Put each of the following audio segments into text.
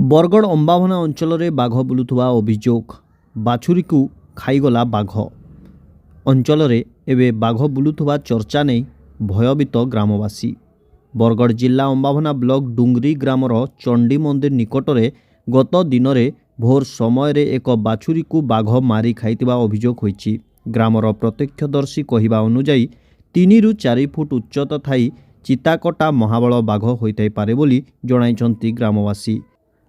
बरगड़ अंबाभना अंचल बाघ बुलुवा अभियोग बाछुरी को खाईगला बाघ अंचल एवं बाघ बुलुवा चर्चा नहीं भयभीत ग्रामवासी। बरगड़ जिला अंबाभना ब्लॉक डुंगरी ग्रामर चंडी मंदिर निकटरे गत दिन में भोर समय एक बाछुरी को बाघ मारी खाइतिबा अभियोग होइछि। ग्रामर प्रत्यक्षदर्शी कहिबा अनुसार 3 ରୁ 4 फुट उच्चता थाई चिताकटा महाबल बाघ होइथाइ पारे बोली जणाइछन्ति ग्रामवासी।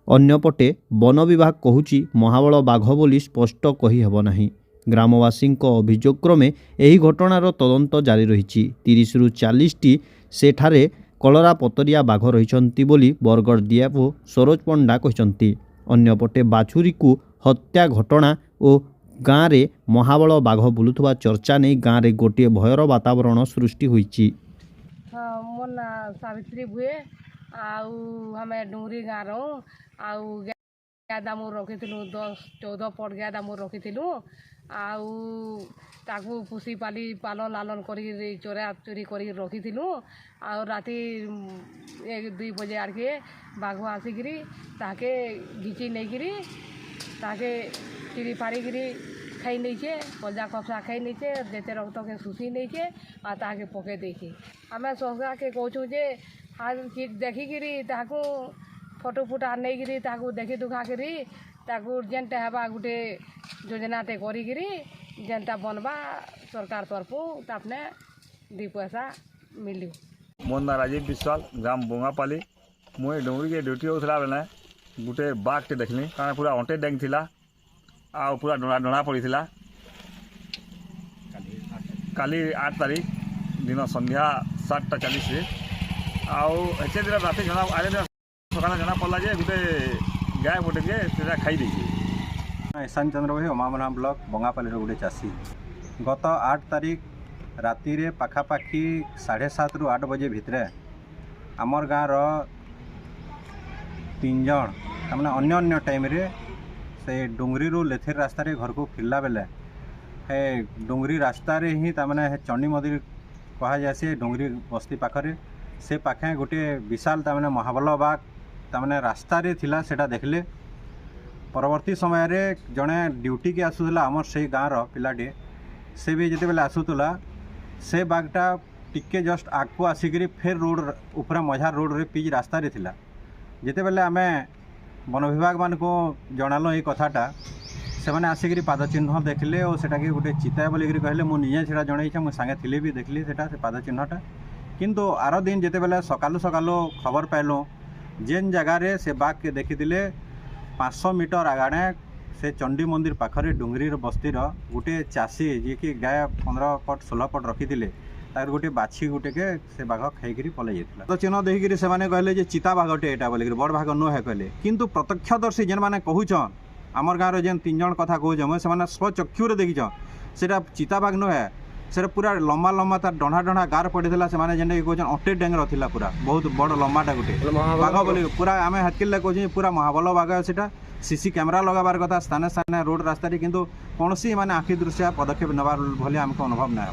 अन्यपटे वन विभाग कहूछि महाबल बाघ बोली स्पष्ट कही हेब नाही। ग्रामवासी अभियोग क्रमे एही घटनार तदंत जारी रहिछि। 30 ରୁ 40 टी सेठारे कलरा पतरिया बाघ रहिछन्ति बोली बरगड़ डीएफओ सरोज पंडा कहिछन्ति। अन्यपटे बाछुरी को हत्या घटना और गाँव में महाबल बाघ बुलुवा चर्चा नहीं गाँव में गोटे भयर वातावरण सृष्टि होइछि। हाँ मोर ना सावित्री भुए आउ हमें डुंगरी गाँव रो आउ गादा मोर रखी 10-14 पट गादा मोर रखी आउ ताकू पुसी पाली पालन लालन करी चोरा चोरी करी रखी आउ राति 1-2 बजे आड़के बाघ आसिकी ताके घिची नहीं ताके चिड़ी पारिकी खाई नहीं कजा कपसा खाई नहीं देते रक्त के सुसी नहीं ताके पके देखे आम सरकार के कहूँ जे आज देखिकी फोटो फुटा नहीं देखी दुखा करी जेनटा हेबा गोटे योजनाटे करी जेनटा बनवा सरकार तरफु तापने 2 पैसा मिलू। मोर ना राजीव विश्वाल ग्राम बोंगापाली मुई डुंगरी के ड्यूटी होता बेले गोटे बाघटे देखली कारण पूरा अंटे डेंग थिला आ पूरा डणा पड़ी काली 8 तारीख दिन संध्या 7:40 आउ एचे दिन राति जना आले दिन सकाळ जना पड़ला जे गोटे गाय गोटे के खाई देछि। ईशान चंद्र भाई अंबाभना ब्लॉक बोंगापाली गोटे चाषी गत 8 तारीख राति रे पाखापाखी 7:30 ରୁ 8 बजे भितरे आमर गाँव 3 जन तमाने अन्य अन्य टाइम रे से डुंगरी रू लेथिर रास्ता रे घर को फिरला बेले हे डुंगरी रास्ता रे ही तमाने चंडी मंदिर कहा जाए डुंगरी बस्ती पाखरे से पाखे गोटे विशाल तमाने महाबल बाघ तमाने रास्ता रे थिला सेटा देखले। परवर्ती समय रे जड़े ड्यूटी के आसूला आमर से गाँव पिलाटे से भी जिते बेले आसूला से बाघटा टिके जस्ट आगको आसिकी फेर रोड ऊपर मझा रोड रे पिच रास्ता रे थिला जिते बेले आमे वन विभाग मान को जनालो ये कथाटा से मैंने आसिक पाद चिन्ह देखले और सेटा कि गोटे चिता बोलिकी कहले मुझे से जनईछे मुझे सांगे थी भी देखली से पाद चिन्हटा किंतु आर दिन जिते बेले सकालू सकालू खबर पाइलु जेन जगार से बाघ के देखी 500 मीटर आगाड़े से चंडी मंदिर पाखरे डुंगरी बस्तीर गोटे चाषी जी कि गाय 15 पट 16 पट रखी तार गोटे बाछी गोटे के से बाघ खाई पलै जाता तो चिन्ह देखिकी से कहले चिता बाघटे यहाँ बोलिक बड़ बाघ नुहे कहले किंतु प्रत्यक्षदर्शी जेन मैंने कहून आमर गाँव जेन 3 जन कथा कहूँ से स्वचक्षुरे देखीछन से चिता बाघ नुहे से पूरा लम्बा लम्बा तार डढ़ा डढ़ा गार पड़ता से जेनटा कहते अंटे डेंग रहा पूरा बहुत बड़ लम्बाटा गोटे बाघ बोली पूरा आम हाथकिले कहूँ पूरा महाबल बाघ से सीसी कैमेरा लगाबार कथा स्थाने स्थाने रोड रास्ता किंतु कौन सी माने आखि दृश्य पदक्षेप नबार भली आमको अनुभव ना।